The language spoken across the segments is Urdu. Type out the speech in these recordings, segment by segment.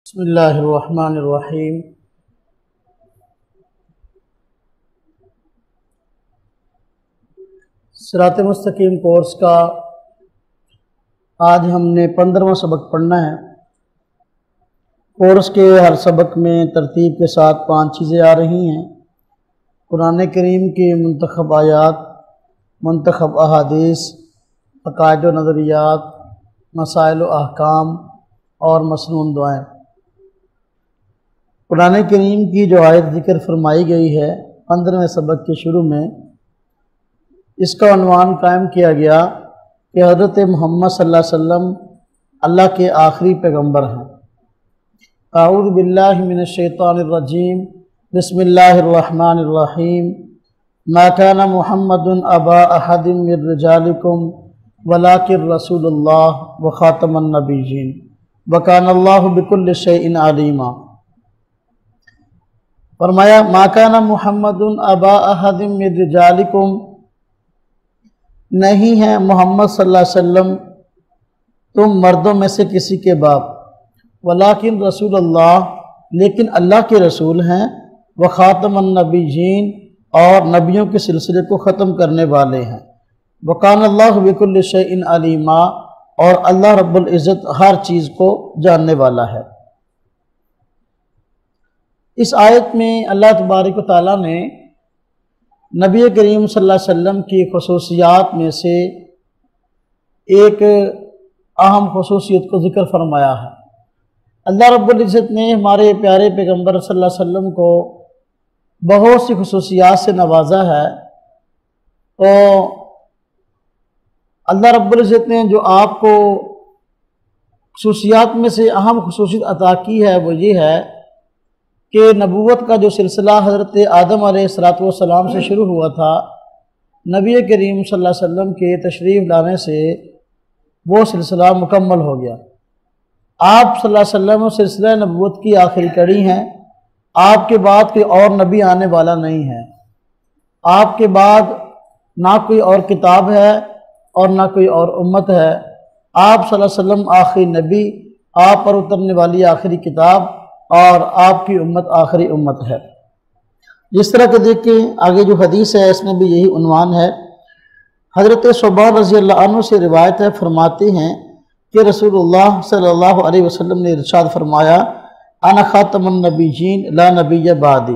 بسم اللہ الرحمن الرحیم۔ صراط مستقیم کورس کا آج ہم نے 15واں سبق پڑھنا ہے۔ کورس کے ہر سبق میں ترتیب کے ساتھ 5 چیزیں آ رہی ہیں: قرآن کریم کی منتخب آیات، منتخب احادیث، عقائد و نظریات، مسائل و احکام اور مسنون دعائیں۔ قرآن کریم کی جو آیت ذکر فرمائی گئی ہے 15ویں سبق کے شروع میں، اس کا عنوان قائم کیا گیا کہ حضرت محمد صلی اللہ علیہ وسلم اللہ کے آخری پیغمبر ہیں۔ اعوذ باللہ من الشیطان الرجیم، بسم اللہ الرحمن الرحیم۔ ما کان محمد ابا احد من رجالکم ولکن رسول اللہ وخاتم النبیین وکان اللہ بکل شیء علیما۔ فرمایا ما کان محمد ابا احد من رجالکم، نہیں ہے محمد صلی اللہ علیہ وسلم تم مردوں میں سے کسی کے باپ، ولیکن رسول اللہ، لیکن اللہ کے رسول ہیں، وخاتم النبیین، اور نبیوں کے سلسلے کو ختم کرنے والے ہیں، وکان اللہ بکل شیء علیما، اور اللہ رب العزت ہر چیز کو جاننے والا ہے۔ اس آیت میں اللہ تبارک و تعالیٰ نے نبی کریم صلی اللہ علیہ وسلم کی خصوصیات میں سے ایک اہم خصوصیت کو ذکر فرمایا ہے۔ اللہ رب العزت نے ہمارے پیارے پیغمبر صلی اللہ علیہ وسلم کو بہت سی خصوصیات سے نوازا ہے، تو اللہ رب العزت نے جو آپ کو خصوصیات میں سے اہم خصوصیت عطا کی ہے وہ یہ ہے کہ نبوت کا جو سلسلہ حضرت آدم علیہ السلام سے شروع ہوا تھا، نبی کریم صلی اللہ علیہ وسلم کے تشریف لانے سے وہ سلسلہ مکمل ہو گیا۔ آپ صلی اللہ علیہ وسلم سلسلہ نبوت کی آخری کڑی ہیں۔ آپ کے بعد کوئی اور نبی آنے والا نہیں ہے۔ آپ کے بعد نہ کوئی اور کتاب ہے اور نہ کوئی اور امت ہے۔ آپ صلی اللہ علیہ وسلم آخری نبی، آپ پر اترنے والی آخری کتاب، اور آپ کی امت آخری امت ہے۔ جس طرح کہ دیکھیں آگے جو حدیث ہے اس میں بھی یہی عنوان ہے۔ حضرت ثوبان رضی اللہ عنہ سے روایت ہے، فرماتے ہیں کہ رسول اللہ صلی اللہ علیہ وسلم نے ارشاد فرمایا، انا خاتم النبیین لا نبی بعدی،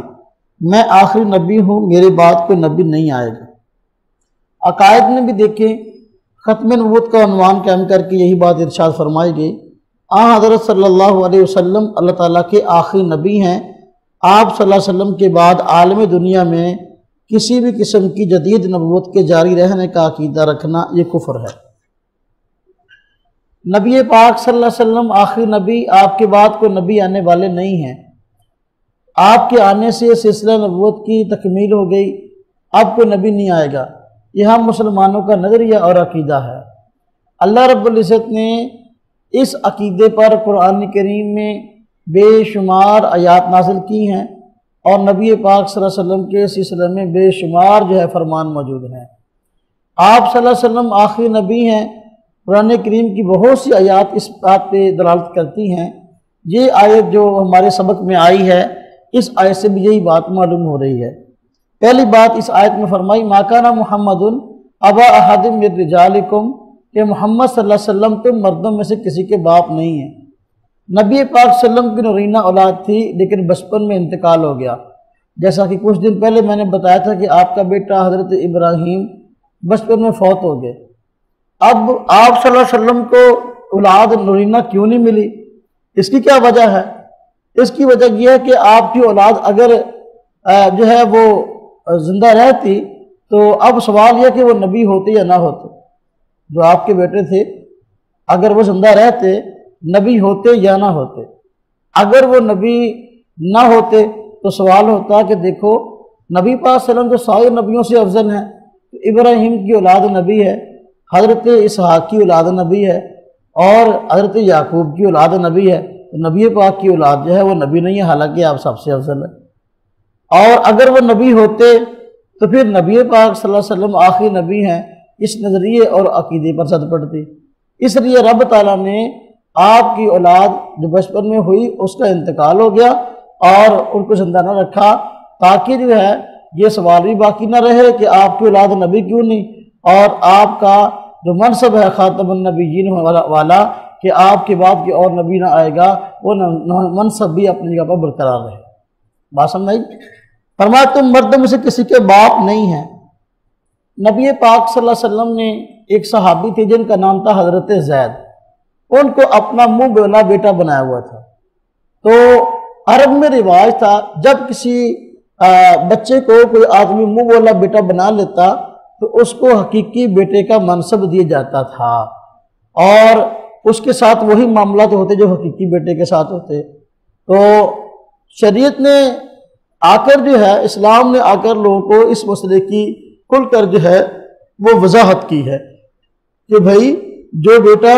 میں آخری نبی ہوں، میرے بعد کوئی نبی نہیں آئے گا۔ عقائد میں بھی دیکھیں ختم نبوت کا عنوان قائم کر کے یہی بات ارشاد فرمائی گئی۔ حضرت صلی اللہ علیہ وسلم اللہ تعالیٰ کے آخری نبی ہیں۔ آپ صلی اللہ علیہ وسلم کے بعد عالم دنیا میں کسی بھی قسم کی جدید نبوت کے جاری رہنے کا عقیدہ رکھنا یہ کفر ہے۔ نبی پاک صلی اللہ علیہ وسلم آخری نبی، آپ کے بعد کوئی نبی آنے والے نہیں ہیں۔ آپ کے آنے سے سلسلہ نبوت کی تکمیل ہو گئی، اب کوئی نبی نہیں آئے گا۔ یہ ہم مسلمانوں کا نظریہ اور عقیدہ ہے۔ اللہ رب العزت نے اس عقیدے پر قرآن کریم میں بے شمار آیات نازل کی ہیں، اور نبی پاک صلی اللہ علیہ وسلم کے سلسلے میں بے شمار فرمان موجود ہیں۔ آپ صلی اللہ علیہ وسلم آخری نبی ہیں۔ قرآن کریم کی بہت سی آیات اس بات پہ دلالت کرتی ہیں۔ یہ آیت جو ہمارے سبق میں آئی ہے، اس آیت سے بھی یہی بات معلوم ہو رہی ہے۔ پہلی بات اس آیت میں فرمائی، ما کان محمد ابا احد من رجالکم، کہ محمد صلی اللہ علیہ وسلم تم مردوں میں سے کسی کے باپ نہیں ہیں۔ نبی پاک صلی اللہ علیہ وسلم کی نورینہ اولاد تھی، لیکن بچپن میں انتقال ہو گیا۔ جیسا کہ کچھ دن پہلے میں نے بتایا تھا کہ آپ کا بیٹا حضرت ابراہیم بچپن میں فوت ہو گئے۔ اب آپ صلی اللہ علیہ وسلم کو اولاد نورینہ کیوں نہیں ملی؟ اس کی کیا وجہ ہے؟ اس کی وجہ یہ ہے کہ آپ کی اولاد اگر وہ زندہ رہتی تو اب سوال یہ کہ وہ نبی ہوتے یا نہ ہوتے۔ جو آپ کے بیٹے تھے اگر وہ زندہ رہتے، نبی ہوتے یا نہ ہوتے۔ اگر وہ نبی نہ ہوتے تو سوال ہوتا کہ دیکھو نبی پاک صلی اللہ علیہ وسلم تو سارے نبیوں سے افضل ہیں، تو ابراہیم کی اولاد نبی ہے، حضرت اسحاق کی اولاد نبی ہے، اور حضرت یعقوب کی اولاد نبی ہے، تو نبی پاک کی اولاد وہ نبی نہیں ہے، حالانکہ آپ سب سے افضل ہیں۔ اور اگر وہ نبی ہوتے تو پھر نبی پاک صلی اللہ علیہ وسلم آخری نبی ہیں، اس نظریے اور عقیدے پر صد پڑتی۔ اس لیے رب تعالیٰ نے آپ کی اولاد جو بچپن میں ہوئی اس کا انتقال ہو گیا اور ان کو زندہ نہ رکھا، تاکہ جو ہے یہ سوال بھی باقی نہ رہے کہ آپ کی اولاد نبی کیوں نہیں، اور آپ کا جو منصب ہے خاتم النبیین والا کہ آپ کے بعد کوئی اور نبی نہ آئے گا، وہ منصب بھی اپنی جگہ پر برقرار رہے۔ بات سمجھ؟ فرمایا تم مردوں میں سے کسی کے باپ نہیں ہیں۔ نبی پاک صلی اللہ علیہ وسلم نے ایک صحابی تھے جن کا نام تھا حضرت زید، ان کو اپنا منہ بولا بیٹا بنایا ہوا تھا۔ تو عرب میں رواج تھا جب کسی بچے کو کوئی آدمی منہ بولا بیٹا بنا لیتا تو اس کو حقیقی بیٹے کا منصب دیا جاتا تھا، اور اس کے ساتھ وہی معاملات ہوتے جو حقیقی بیٹے کے ساتھ ہوتے۔ تو شریعت نے آ کر جو ہے، اسلام نے آ کر لوگوں کو اس مسئلے کی کھل کر جو ہے وہ وضاحت کی ہے کہ بھائی جو بیٹا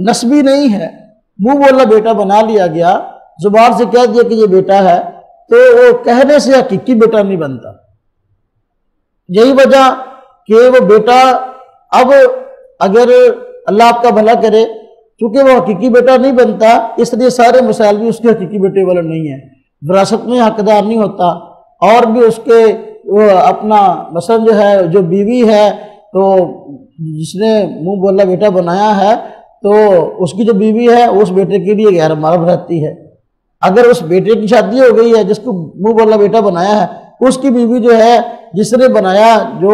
نسبی نہیں ہے، منہ بولا بیٹا بنا لیا گیا، زبان سے کہہ دیا کہ یہ بیٹا ہے، تو وہ کہنے سے حقیقی بیٹا نہیں بنتا۔ یہی وجہ کہ وہ بیٹا اب اگر اللہ آپ کا بھلا کرے، چونکہ وہ حقیقی بیٹا نہیں بنتا، اس لیے سارے مسائل بھی اس کے حقیقی بیٹے والا نہیں ہیں، وراثت میں حقدار نہیں ہوتا، اور بھی اس کے اپنا مثلا جو ہے جو بیوی ہے، تو جس نے منہ بولا بیٹا بنایا ہے تو اس کی جو بیوی ہے اس بیٹے کے لیے غیر محرم رہتی ہے۔ اگر اس بیٹے کی شادی ہو گئی ہے جس کو منہ بولا بیٹا بنایا ہے، اس کی بیوی جو ہے جس نے بنایا، جو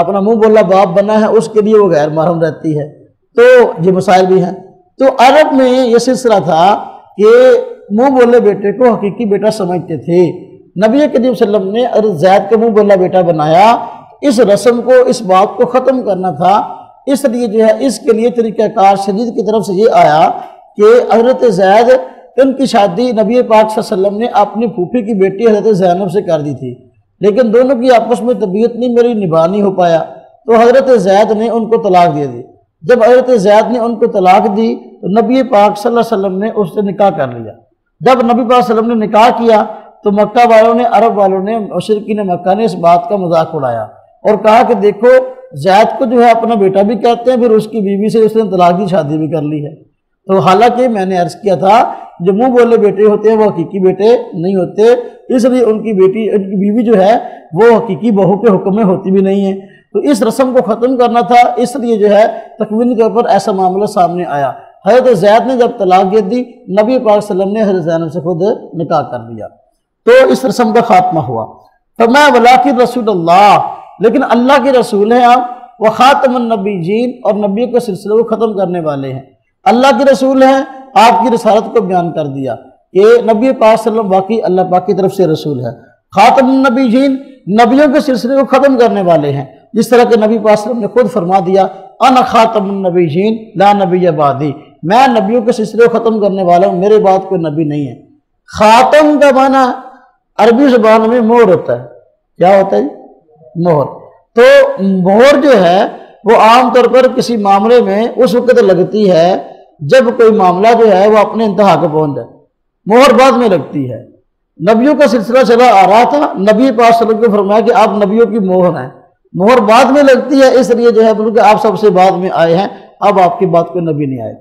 اپنا منہ بولا باپ بنا ہے، اس کے لیے وہ غیر محرم رہتی ہے۔ تو یہ مسائل بھی ہیں۔ تو عرب میں یہ سلسلہ تھا کہ منہ بولے بیٹے کو حقیقی بیٹا سمجھتے تھے۔ نبی کریم صلی اللہ علیہ وسلم نے حضرت زید کو منہ بولا بیٹا بنایا، اس رسم کو، اس بات کو ختم کرنا تھا، اس لیے جو ہے اس کے لیے طریقہ کار شدید کی طرف سے یہ آیا کہ حضرت زید، ان کی شادی نبی پاک صلی اللہ علیہ وسلم نے اپنی پھوپھی کی بیٹی حضرت زینب سے کر دی تھی، لیکن دونوں کی آپس میں طبیعت نہیں میری نبھا نہیں ہو پایا، تو حضرت زید نے ان کو طلاق دے دی۔ جب حضرت زید نے ان کو طلاق دی تو نبی پاک صلی اللہ علیہ وسلم نے اس سے نکاح کر لیا۔ جب نبی پاک صلی اللہ علیہ وسلم نے نکاح کیا تو مکہ والوں نے، عرب والوں نے، مشرکین مکہ نے اس بات کا مذاق اڑایا اور کہا کہ دیکھو زید کو جو ہے اپنا بیٹا بھی کہتے ہیں، پھر اس کی بیوی سے اس نے طلاق کی شادی بھی کر لی ہے۔ تو حالانکہ میں نے عرض کیا تھا جو منہ بولے بیٹے ہوتے ہیں وہ حقیقی بیٹے نہیں ہوتے، اس لیے ان کی بیوی جو ہے وہ حقیقی بہو کے حکم میں ہوتی بھی نہیں ہے۔ تو اس رسم کو ختم کرنا تھا، اس لیے جو ہے تکوینی طور پر ایسا معاملہ سامنے آیا۔ حضرت زید نے جب طلاق دے دی، نبی پاک صلی اللہ علیہ وسلم نے حضرت زینب سے خود نکاح کر لیا، تو اس رسم کا خاتمہ ہوا۔ فرمایا ولیکن رسول اللہ، لیکن اللہ کے رسول ہیں آپ، وخاتم النبیین، اور نبی کے سلسلے کو ختم کرنے والے ہیں۔ اللہ کے رسول ہیں، آپ کی رسالت کو بیان کر دیا کہ نبی پاک صلی اللہ علیہ وسلم واقعی اللہ پاک کی طرف سے رسول ہے۔ خاتم النبیین، نبیوں کے سلسلے کو ختم کرنے والے ہیں، جس طرح کہ نبی پاک صلی اللہ علیہ وسلم نے خود فرما دیا انا خاتم النبیین لا نبی بعدی، میں نبیوں کے سلسلے کو ختم کرنے والا ہوں، میرے بعد کوئی نبی نہیں ہے۔ خاتم کا معنی عربی زبان میں مہر ہوتا ہے۔ کیا ہوتا ہے؟ مہر۔ تو مہر جو ہے وہ عام طور پر کسی معاملے میں اس وقت لگتی ہے جب کوئی معاملہ جو ہے وہ اپنے انتہا کو پہنچ جائے، مہر بعد میں لگتی ہے۔ نبیوں کا سلسلہ چلا آ رہا تھا، نبی پاک صلی اللہ علیہ وسلم کو فرمایا کہ آپ نبیوں کی مہر ہیں، مہر بعد میں لگتی ہے، اس لیے جو ہے بلکہ آپ سب سے بعد میں آئے ہیں، اب آپ کی بات کوئی نبی نہیں آئے۔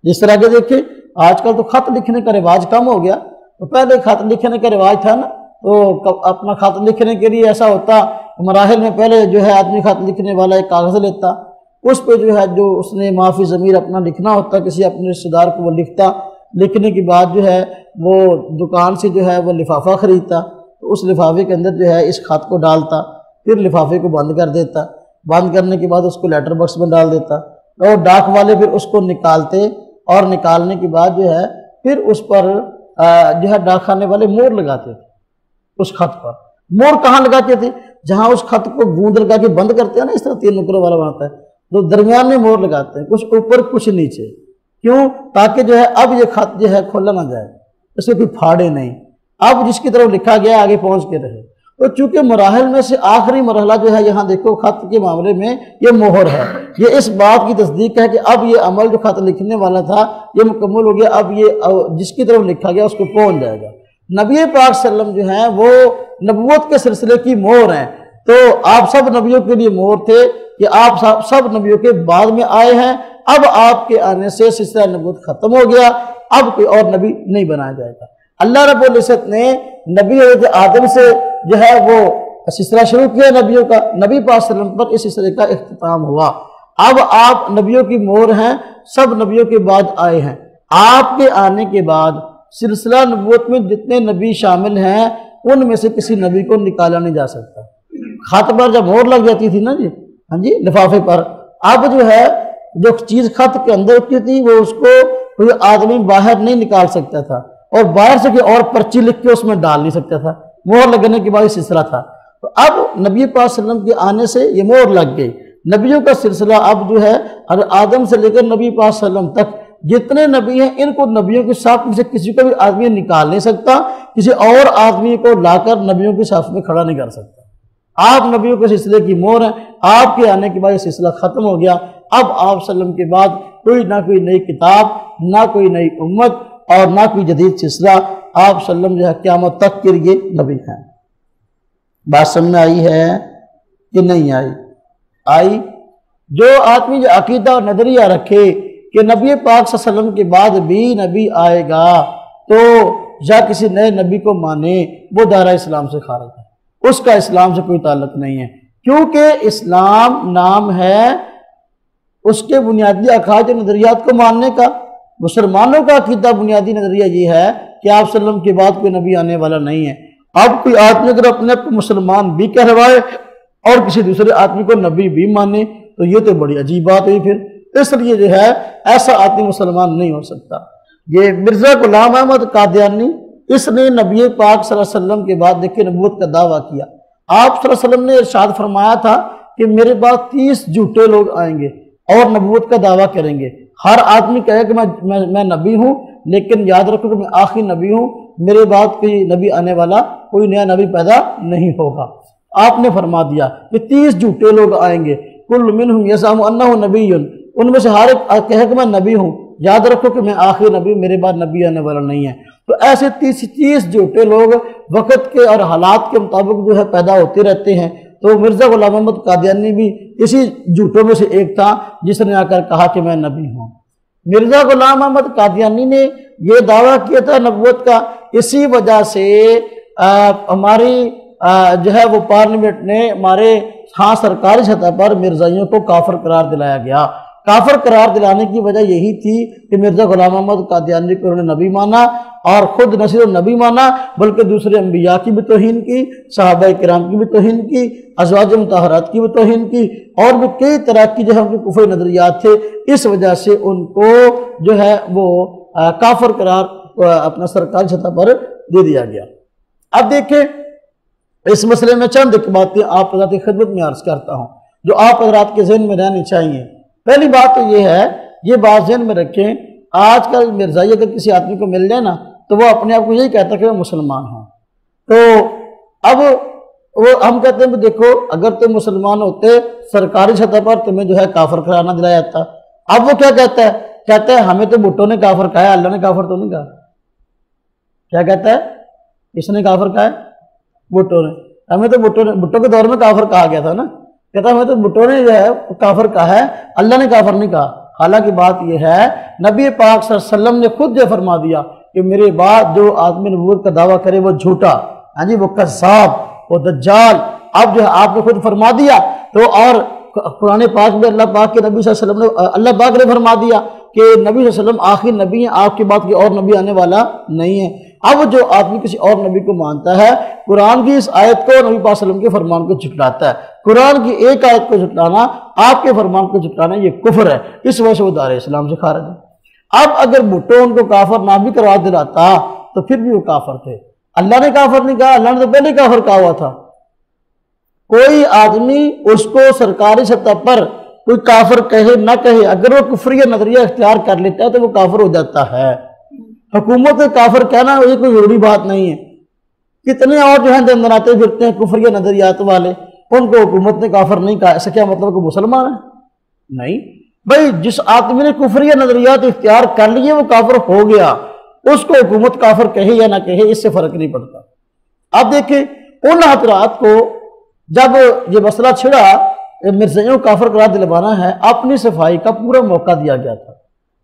جس طرح کہ دیکھیں آج کل تو خط لکھنے کا رواج کم ہو گیا، تو پہلے خط لکھنے کا رواج تھا نا، تو اپنا خط لکھنے کے لیے ایسا ہوتا مراحل میں پہلے جو ہے آدمی خط لکھنے والا ایک کاغذ لیتا، اس پہ جو ہے جو اس نے معافی ضمیر اپنا لکھنا ہوتا، کسی اپنے رشتہ دار کو وہ لکھتا، لکھنے کے بعد جو ہے وہ دکان سے جو ہے وہ لفافہ خریدتا، تو اس لفافے کے اندر جو ہے اس خط کو ڈالتا، پھر لفافے کو بند کر دیتا، بند کرنے کے بعد اس کو لیٹر باکس میں ڈال دیتا، اور ڈاک والے پھر اس کو نکالتے، اور نکالنے کے بعد جو ہے پھر اس پر جو ہے ڈاک خانے والے مور لگاتے تھے اس خط پر۔ مور کہاں لگاتے تھے؟ جہاں اس خط کو گوند لگا کے بند کرتے ہیں نا، اس طرح 3 نقروں والا بناتا ہے، تو درمیان میں مور لگاتے ہیں، کچھ اوپر کچھ نیچے، کیوں؟ تاکہ جو ہے اب یہ خط جو ہے کھولا نہ جائے، اس کو کوئی پھاڑے نہیں، اب جس کی طرف لکھا گیا آگے پہنچ کے رہے۔ تو چونکہ مراحل میں سے آخری مرحلہ جو ہے یہاں دیکھو خط کے معاملے میں یہ مہر ہے، یہ اس بات کی تصدیق ہے کہ اب یہ عمل جو خط لکھنے والا تھا یہ مکمل ہو گیا، اب یہ جس کی طرف لکھا گیا اس کو پہنچ جائے گا۔ نبی پاک صلی اللہ علیہ وسلم جو ہیں وہ نبوت کے سلسلے کی مہر ہیں، تو آپ سب نبیوں کے لیے مہر تھے کہ آپ سب نبیوں کے بعد میں آئے ہیں، اب آپ کے آنے سے سلسلہ نبوت ختم ہو گیا، اب کوئی اور نبی نہیں بنایا جائے گا۔ اللہ رب العزت نے نبی حضرت آدم سے جو ہے وہ سلسلہ شروع کیا نبیوں کا، نبی پاک صلی اللہ علیہ وسلم پر اس سلسلے کا اختتام ہوا۔ اب آپ نبیوں کی مہر ہیں، سب نبیوں کے بعد آئے ہیں۔ آپ کے آنے کے بعد سلسلہ نبوت میں جتنے نبی شامل ہیں ان میں سے کسی نبی کو نکالا نہیں جا سکتا۔ خط پر جب مہر لگ جاتی تھی نا جی لفافے پر، اب جو ہے جو چیز خط کے اندر ہوتی تھی وہ اس کو کوئی آدمی باہر نہیں نکال سکتا تھا، اور باہر سے کوئی اور پرچی لکھ کے اس میں ڈال نہیں سکتا تھا، مہر لگنے کے بعد یہ سلسلہ تھا۔ تو اب نبی پاک صلی اللہ علیہ وسلم کے آنے سے یہ مہر لگ گئی، نبیوں کا سلسلہ اب جو ہے آدم سے لے کر نبی پاک صلی اللہ علیہ وسلم تک جتنے نبی ہیں ان کو نبیوں کے صف میں سے کسی کو بھی آدمی نکال نہیں سکتا، کسی اور آدمی کو لا کر نبیوں کے صف میں کھڑا نہیں کر سکتا۔ آپ نبیوں کے سلسلے کی مہر ہیں، آپ کے آنے کے بعد یہ سلسلہ ختم ہو گیا۔ اب آپ صلی اللہ علیہ وسلم کے بعد نہ کوئی نئی کتاب، نہ کوئی نئی امت اور نہ کوئی جدید سلسلہ، آپ صلی اللہ علیہ وسلم جو ہے قیامت تک کے لیے نبی ہیں۔ بات سمجھ میں آئی ہے کہ نہیں آئی؟ جو آدمی جو عقیدہ اور نظریہ رکھے کہ نبی پاک صلی اللہ علیہ وسلم کے بعد بھی نبی آئے گا تو یا کسی نئے نبی کو مانے، وہ دائرہ اسلام سے خارج ہے، اس کا اسلام سے کوئی تعلق نہیں ہے، کیونکہ اسلام نام ہے اس کے بنیادی عقائد و نظریات کو ماننے کا۔ مسلمانوں کا عقیدہ بنیادی نظریہ یہ ہے کہ آپ صلی اللہ علیہ وسلم کے بعد کوئی نبی آنے والا نہیں ہے۔ اب کوئی آدمی اگر اپنے آپ کو مسلمان بھی کہلوائے اور کسی دوسرے آدمی کو نبی بھی مانے تو یہ تو بڑی عجیب بات ہوئی پھر، اس لیے جو ہے ایسا آدمی مسلمان نہیں ہو سکتا۔ یہ مرزا غلام احمد قادیانی، اس نے نبی پاک صلی اللہ علیہ وسلم کے بعد دیکھیں نبوت کا دعویٰ کیا۔ آپ صلی اللہ علیہ وسلم نے ارشاد فرمایا تھا کہ میرے بعد 30 جھوٹے لوگ آئیں گے اور نبوت کا دعویٰ کریں گے، ہر آدمی کہے کہ میں نبی ہوں، لیکن یاد رکھو کہ میں آخری نبی ہوں، میرے بعد کوئی نبی آنے والا، کوئی نیا نبی پیدا نہیں ہوگا۔ آپ نے فرما دیا کہ 30 جھوٹے لوگ آئیں گے، کل منہم یزعم انہ نبی، ان میں سے ہر ایک کہے کہ میں نبی ہوں، یاد رکھو کہ میں آخری نبی، میرے بعد نبی آنے والا نہیں ہے۔ تو ایسے 30 جھوٹے لوگ وقت کے اور حالات کے مطابق جو ہے پیدا ہوتے رہتے ہیں۔ تو مرزا غلام احمد قادیانی بھی اسی جھوٹوں میں سے ایک تھا جس نے آ کر کہا کہ میں نبی ہوں۔ مرزا غلام احمد قادیانی نے یہ دعویٰ کیا تھا نبوت کا، اسی وجہ سے ہماری جو ہے وہ پارلیمنٹ نے ہمارے سرکاری سطح پر مرزائیوں کو کافر قرار دلایا گیا۔ کافر قرار دلانے کی وجہ یہی تھی کہ مرزا غلام احمد قادیانی کو انہوں نے نبی مانا، اور خود نہ صرف نبی مانا بلکہ دوسرے انبیاء کی بھی توہین کی، صحابہ کرام کی بھی توہین کی، ازواج مطہرات کی بھی توہین کی، اور بھی کئی طرح کی جو ہے ان کے کفر نظریات تھے، اس وجہ سے ان کو جو ہے وہ کافر قرار اپنا سرکاری سطح پر دے دیا گیا۔ اب دیکھیں اس مسئلے میں چند ایک باتیں آپ حضرات کی خدمت میں عرض کرتا ہوں جو آپ حضرات کے ذہن میں رہنی چاہیے۔ پہلی بات تو یہ ہے، یہ بات ذہن میں رکھیں، آج کل مرزائی اگر کسی آدمی کو مل جائے نا تو وہ اپنے آپ کو یہی کہتا ہے کہ میں مسلمان ہوں۔ تو اب وہ ہم کہتے ہیں کہ دیکھو اگر تم مسلمان ہوتے سرکاری سطح پر تمہیں جو ہے کافر قرار نہ دلایا جاتا۔ اب وہ کیا کہتا ہے ہمیں تو بھٹو نے کافر کہا ہے، اللہ نے کافر تو نہیں کہا۔ کیا کہتا ہے؟ اس نے کافر کہا ہے، بھٹو نے، ہمیں تو بھٹو کے دور میں کافر کہا گیا تھا نا، کہتا ہے ہمیں تو بھٹو نے جو ہے کافر کہا ہے، اللہ نے کافر نہیں کہا۔ حالانکہ بات یہ ہے نبی پاک صلی اللہ علیہ وسلم نے خود یہ فرما دیا کہ میرے بعد جو آدمی نبوت کا دعویٰ کرے وہ جھوٹا، ہاں جی، وہ کذاب، وہ دجال۔ اب جو ہے آپ نے خود فرما دیا، تو اور قرآن پاک میں اللہ پاک کے نبی صلی اللہ علیہ وسلم نے، اللہ پاک نے فرما دیا کہ نبی صلی اللہ علیہ وسلم آخری نبی ہیں، آپ کے بعد کوئی اور نبی آنے والا نہیں ہے۔ اب جو آدمی کسی اور نبی کو مانتا ہے، قرآن کی اس آیت کو، نبی پاک صلی اللہ علیہ وسلم کے فرمان کو جھٹلاتا ہے۔ قرآن کی ایک آیت کو جھٹلانا، آپ کے فرمان کو جھٹلانا، یہ کفر ہے، اس وجہ سے وہ دائرہ اسلام سے خارج ہے۔ اب اگر بھٹو ان کو کافر نہ بھی کروا دلاتا تو پھر بھی وہ کافر تھے۔ اللہ نے کافر نہیں کہا، اللہ نے تو پہلے کافر کہا ہوا تھا۔ کوئی آدمی اس کو سرکاری سطح پر کوئی کافر کہے نہ کہے، اگر وہ کفری نظریہ اختیار کر لیتا ہے تو وہ کافر ہو جاتا ہے۔ حکومت کے کافر کہنا یہ کوئی ضروری بات نہیں ہے۔ کتنے اور جو ہیں دندناتے پھرتے ہیں کفری نظریات والے، ان کو حکومت نے کافر نہیں کہا، ایسا کیا مطلب کہ مسلمان ہے؟ نہیں بھائی، جس آدمی نے کفری نظریات اختیار کر لیے وہ کافر ہو گیا، اس کو حکومت کافر کہے یا نہ کہے اس سے فرق نہیں پڑتا۔ اب دیکھیں ان حضرات کو جب یہ مسئلہ چھڑا مرزائیوں کو کافر قرار دلوانا ہے، اپنی صفائی کا پورا موقع دیا گیا تھا۔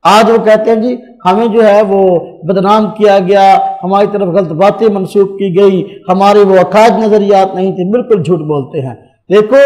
آج وہ کہتے ہیں جی ہمیں جو ہے وہ بدنام کیا گیا، ہماری طرف غلط باتیں منسوخ کی گئی، ہمارے وہ عقائد نظریات نہیں تھے، بالکل جھوٹ بولتے ہیں۔ دیکھو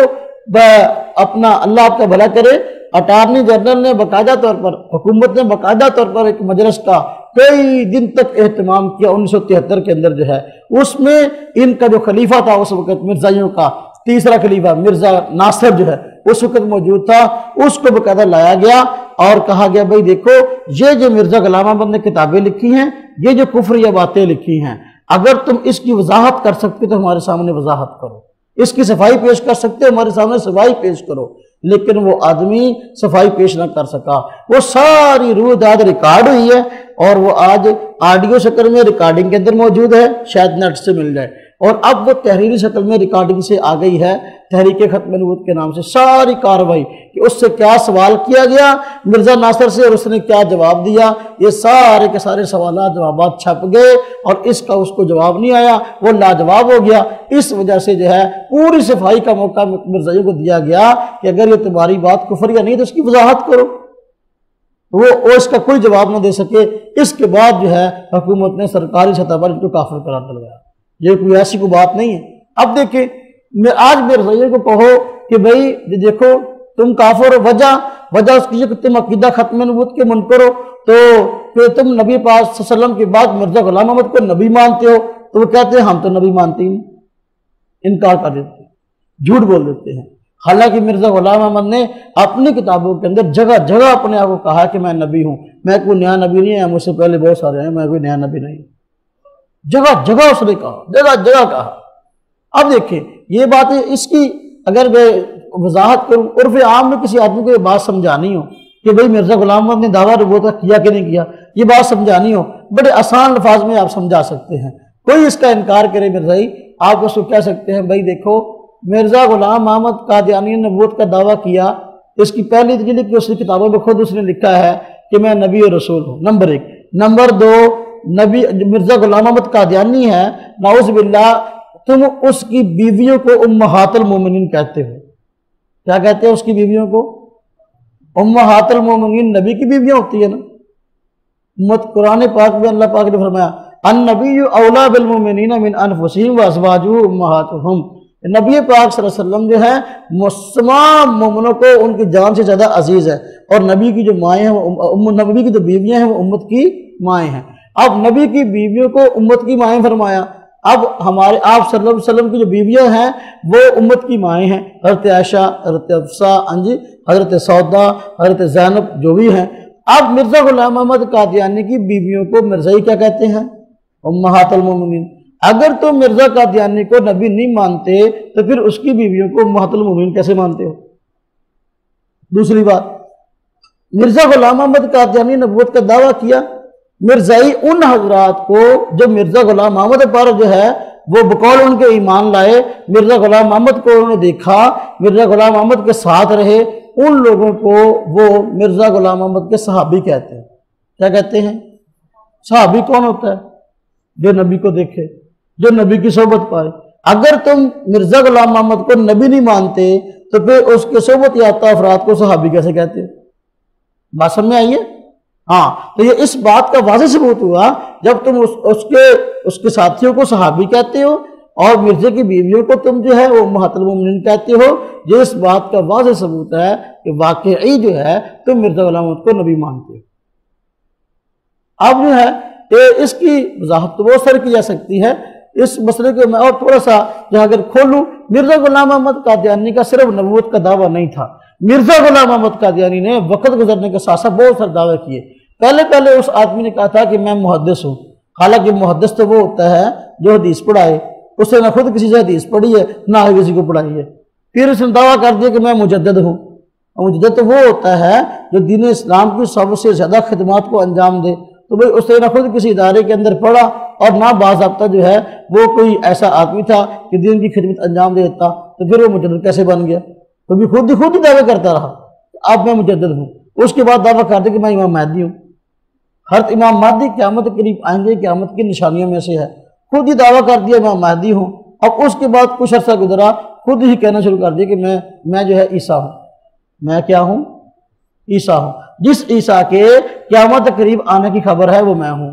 اپنا اللہ آپ کا بھلا کرے، اٹارنی جنرل نے باقاعدہ طور پر، حکومت نے باقاعدہ طور پر ایک مجلس کا کئی دن تک اہتمام کیا 1973 کے اندر جو ہے، اس میں ان کا جو خلیفہ تھا اس وقت مرزائیوں کا، تیسرا خلیفہ مرزا ناصر جو ہے اس وقت موجود تھا، اس کو باقاعدہ لایا گیا اور کہا گیا بھائی دیکھو یہ جو مرزا غلام احمد نے کتابیں لکھی ہیں، یہ جو کفریہ باتیں لکھی ہیں، اگر تم اس کی وضاحت کر سکتے تو ہمارے سامنے وضاحت کرو، اس کی صفائی پیش کر سکتے ہمارے سامنے صفائی پیش کرو۔ لیکن وہ آدمی صفائی پیش نہ کر سکا، وہ ساری رویداد ریکارڈ ہوئی ہے اور وہ آج آڈیو شکل میں ریکارڈنگ کے اندر موجود ہے، شاید نیٹ سے مل جائے، اور اب وہ تحریری شکل میں ریکارڈنگ سے آ گئی ہے، تحریک ختم نبوت کے نام سے ساری کارروائی کہ اس سے کیا سوال کیا گیا مرزا ناصر سے اور اس نے کیا جواب دیا، یہ سارے کے سارے سوالات جوابات چھپ گئے اور اس کا اس کو جواب نہیں آیا، وہ لاجواب ہو گیا۔ اس وجہ سے جو ہے پوری صفائی کا موقع مرزائیوں کو دیا گیا کہ اگر یہ تمہاری بات کفریہ نہیں تو اس کی وضاحت کرو، وہ اس کا کوئی جواب نہ دے سکے۔ اس کے بعد جو ہے حکومت نے سرکاری سطح پر ان کو کافر قرار دلوایا، یہ کوئی ایسی کوئی بات نہیں ہے۔ اب دیکھیں آج مرزائیوں کو کہو کہ بھئی دیکھو تم کافر ہو، وجہ اس کی کہ تم عقیدہ ختم نبوت کے منکر ہو، تو پھر تم نبی پاک صلی اللہ علیہ وسلم کے بعد مرزا غلام احمد کو نبی مانتے ہو، تو وہ کہتے ہیں ہم تو نبی مانتے ہی نہیں، انکار کر دیتے ہیں، جھوٹ بول دیتے ہیں۔ حالانکہ مرزا غلام احمد نے اپنی کتابوں کے اندر جگہ جگہ اپنے آپ کو کہا کہ میں نبی ہوں، میں کوئی نیا نبی نہیں ہے، مجھ سے پہلے بہت سارے ہیں، میں کوئی نیا نبی نہیں، جگہ جگہ اس نے کہا، جگہ جگہ کہا۔ اب دیکھیں یہ باتیں، اس کی اگر میں وضاحت کروں، عرف عام میں کسی آدمی کو یہ بات سمجھانی ہو کہ بھئی مرزا غلام احمد نے دعویٰ نبوت کیا کہ نہیں کیا، یہ بات سمجھانی ہو بڑے آسان الفاظ میں آپ سمجھا سکتے ہیں۔ کوئی اس کا انکار کرے مرزائی، آپ اس کو کہہ سکتے ہیں بھئی دیکھو مرزا غلام احمد قادیانی نے نبوت کا دعویٰ کیا، اس کی پہلی دلیل کہ اس کی کتابوں میں خود اس نے لکھا ہے کہ میں نبی و رسول ہوں، نمبر 1۔ نمبر 2، نبی مرزا غلام احمد قادیانی ہے، نعوذ باللہ تم اس کی بیویوں کو امہات المومنین کہتے ہو۔ کیا کہتے ہیں اس کی بیویوں کو؟ امہات المومنین نبی کی بیویاں ہوتی ہے نا، قرآن پاک میں اللہ پاک نے فرمایا النبی اولا بالمومنین من انفسہم وازواجہ امہاتہم، نبی پاک صلی اللہ علیہ وسلم جو ہے تمام مومنوں کو ان کی جان سے زیادہ عزیز ہے، اور نبی کی جو مائیں ہیں نبی کی جو بیویاں ہیں وہ امت کی مائیں ہیں۔ اب نبی کی بیویوں کو امت کی مائیں فرمایا، اب ہمارے آپ صلی اللہ علیہ وسلم کی جو بیویاں ہیں وہ امت کی مائیں ہیں، حضرت عائشہ، حضرت حفصہ، حضرت سودا، حضرت زینب جو بھی ہیں۔ اب مرزا غلام احمد قادیانی کی بیویوں کو مرزائی کیا کہتے ہیں؟ امہات المومنین۔ اگر تم مرزا قادیانی کو نبی نہیں مانتے تو پھر اس کی بیویوں کو امہات المومنین کیسے مانتے ہو؟ دوسری بات، مرزا غلام احمد قادیانی نے نبوت کا دعویٰ کیا، مرزائی ان حضرات کو جو مرزا غلام احمد پر جو ہے وہ بقول ان کے ایمان لائے، مرزا غلام احمد کو انہوں نے دیکھا، مرزا غلام احمد کے ساتھ رہے، ان لوگوں کو وہ مرزا غلام احمد کے صحابی کہتے ہیں۔ کیا کہتے ہیں؟ صحابی کون ہوتا ہے؟ جو نبی کو دیکھے، جو نبی کی صحبت پائے۔ اگر تم مرزا غلام احمد کو نبی نہیں مانتے تو پھر اس کے صحبت یافتہ افراد کو صحابی کیسے کہتے ہیں؟ بات سمجھ آئیے؟ ہاں، تو یہ اس بات کا واضح ثبوت ہوا جب تم اس کے ساتھیوں کو صحابی کہتے ہو اور مرزا کی بیویوں کو تم جو ہے وہ امہات المومنین کہتے ہو، یہ اس بات کا واضح ثبوت ہے کہ واقعی جو ہے تم مرزا غلام احمد کو نبی مانتے ہو۔ اب جو ہے کہ اس کی وضاحت تو بہت ساری کی جا سکتی ہے، اس مسئلے کو میں اور تھوڑا سا جو اگر کھولوں، مرزا غلام احمد قادیانی کا صرف نبوت کا دعویٰ نہیں تھا، مرزا غلام احمد قادیانی نے وقت گزرنے کے ساتھ ساتھ بہت سارے دعوے کیے۔ پہلے اس آدمی نے کہا تھا کہ میں محدث ہوں، حالانکہ محدث تو وہ ہوتا ہے جو حدیث پڑھائے، اس نے نہ خود کسی سے حدیث پڑھی ہے نہ کسی کو پڑھائی ہے۔ پھر اس نے دعویٰ کر دیا کہ میں مجدد ہوں، اور مجدد تو وہ ہوتا ہے جو دین اسلام کی سب سے زیادہ خدمات کو انجام دے۔ تو بھئی اس نے نہ خود کسی ادارے کے اندر پڑھا اور نہ باضابطہ جو ہے وہ کوئی ایسا آدمی تھا کہ دین کی خدمت انجام دیتا، تو پھر وہ مجدد کیسے بن گیا؟ تو بھی خود ہی دعوے کرتا رہا اب میں مجدد ہوں۔ اس کے بعد دعویٰ کرتے کہ میں امام مہدی ہوں، حضرت امام مہدی قیامت کے قریب آئیں گے، قیامت کی نشانیوں میں سے ہے، خود ہی دعویٰ کر دیا امام مہدی ہوں۔ اب اس کے بعد کچھ عرصہ گزرا، خود ہی کہنا شروع کر دیا کہ میں جو ہے عیسیٰ ہوں، میں کیا ہوں؟ عیسیٰ ہوں، جس عیسیٰ کے قیامت قریب آنے کی خبر ہے وہ میں ہوں۔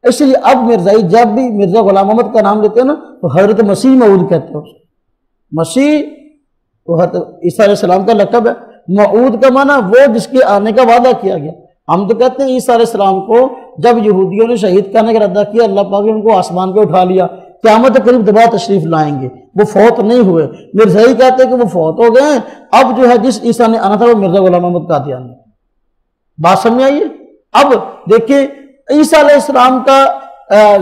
اس لیے اب مرزائی جب بھی مرزا غلام محمد کا نام لیتے ہیں نا تو حضرت مسیح موعود کہتے ہیں۔ مسیح وہ حضرت عیسیٰ علیہ السلام کا لقب ہے، موعود کا معنی وہ جس کے آنے کا وعدہ کیا گیا۔ ہم تو کہتے ہیں عیسیٰ علیہ السلام کو جب یہودیوں نے شہید کرنے کا ارادہ کیا، اللہ پاک نے ان کو آسمان پہ اٹھا لیا، قیامت قریب دوبارہ تشریف لائیں گے، وہ فوت نہیں ہوئے۔ مرزائی کہتے ہیں کہ وہ فوت ہو گئے ہیں، اب جو ہے جس عیسیٰ نے آنا تھا وہ مرزا غلام محمد قادیانی۔ بات سمجھ آئیے؟ اب دیکھیں عیسیٰ علیہ السلام کا